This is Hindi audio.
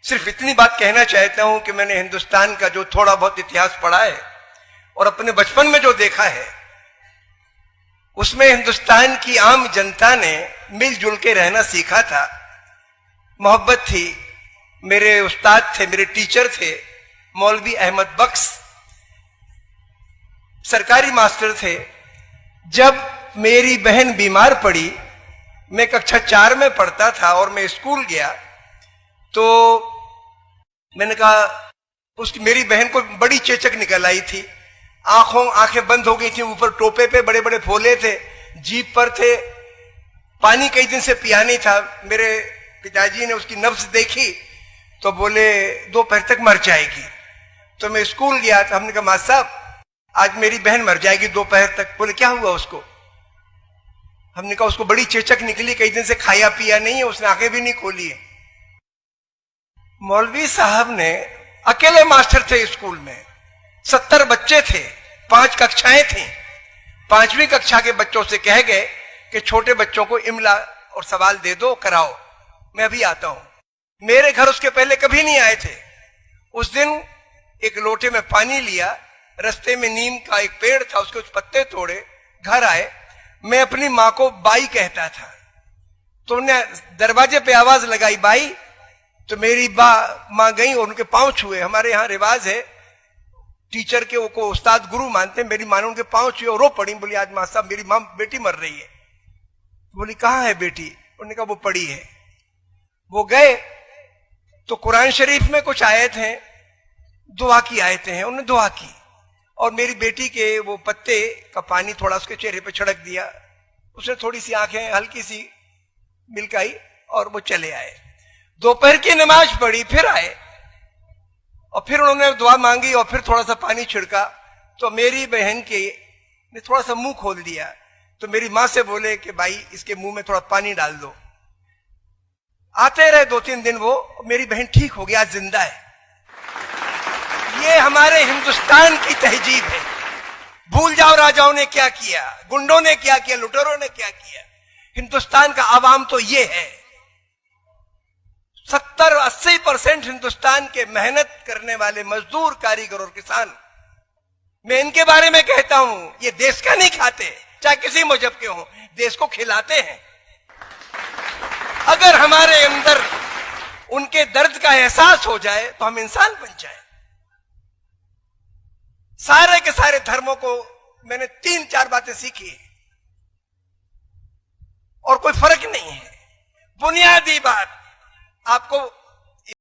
सिर्फ इतनी बात कहना चाहता हूं कि मैंने हिंदुस्तान का जो थोड़ा बहुत इतिहास पढ़ा है और अपने बचपन में जो देखा है, उसमें हिंदुस्तान की आम जनता ने मिलजुल के रहना सीखा था। मोहब्बत थी। मेरे उस्ताद थे, मेरे टीचर थे मौलवी अहमद बख्श, सरकारी मास्टर थे। जब मेरी बहन बीमार पड़ी, मैं कक्षा 4 में पढ़ता था और मैं स्कूल गया, तो मैंने कहा, उसकी मेरी बहन को बड़ी चेचक निकल आई थी, आंखें बंद हो गई थी, ऊपर टोपे पे बड़े बड़े फोले थे, जीप पर थे, पानी कई दिन से पिया नहीं था। मेरे पिताजी ने उसकी नब्ज देखी तो बोले दोपहर तक मर जाएगी। तो मैं स्कूल गया तो हमने कहा मास्टर साहब आज मेरी बहन मर जाएगी दोपहर तक। बोले क्या हुआ उसको? हमने कहा उसको बड़ी चेचक निकली, कई दिन से खाया पिया नहीं है, उसने आंखें भी नहीं खोली है। मौलवी साहब ने, अकेले मास्टर थे स्कूल में, 70 बच्चे थे, 5 कक्षाएं थी, 5वीं कक्षा के बच्चों से कह गए कि छोटे बच्चों को इमला और सवाल दे दो, कराओ, मैं अभी आता हूं। मेरे घर उसके पहले कभी नहीं आए थे। उस दिन एक लोटे में पानी लिया, रास्ते में नीम का एक पेड़ था, उसके कुछ पत्ते तोड़े, घर आए। मैं अपनी माँ को बाई कहता था, तो उन्हें दरवाजे पे आवाज लगाई बाई, तो मेरी माँ गई और उनके पांव छुए। हमारे यहाँ रिवाज है, टीचर के को उस्ताद गुरु मानते। मेरी माँ ने उनके पांव छुए और रो पड़ी। बोली आज माँ साहब मेरी माँ बेटी मर रही है। बोली कहाँ है बेटी? उन्होंने कहा वो पड़ी है। वो गए तो कुरान शरीफ में कुछ आयत हैं, दुआ की आयतें हैं, उन्होंने दुआ की और मेरी बेटी के वो पत्ते का पानी थोड़ा उसके चेहरे पे छिड़क दिया। उसने थोड़ी सी आंखें हल्की सी मिलकाई और वो चले आए। दोपहर की नमाज पढ़ी, फिर आए और फिर उन्होंने दुआ मांगी और फिर थोड़ा सा पानी छिड़का। तो मेरी बहन के ने थोड़ा सा मुंह खोल दिया, तो मेरी माँ से बोले कि भाई इसके मुंह में थोड़ा पानी डाल दो। आते रहे 2-3 दिन, वो मेरी बहन ठीक हो गया, जिंदा है। ये हमारे हिंदुस्तान की तहजीब है। भूल जाओ राजाओं ने क्या किया, गुंडों ने क्या किया, लुटेरों ने क्या किया। हिंदुस्तान का आवाम तो ये है। 70-80% हिंदुस्तान के मेहनत करने वाले मजदूर, कारीगर और किसान, मैं इनके बारे में कहता हूं, ये देश का नहीं खाते, चाहे किसी मजहब के हों, देश को खिलाते हैं। अगर हमारे अंदर उनके दर्द का एहसास हो जाए तो हम इंसान बन जाए। सारे के सारे धर्मों को मैंने 3-4 बातें सीखी और कोई फर्क नहीं है। बुनियादी बात, आपको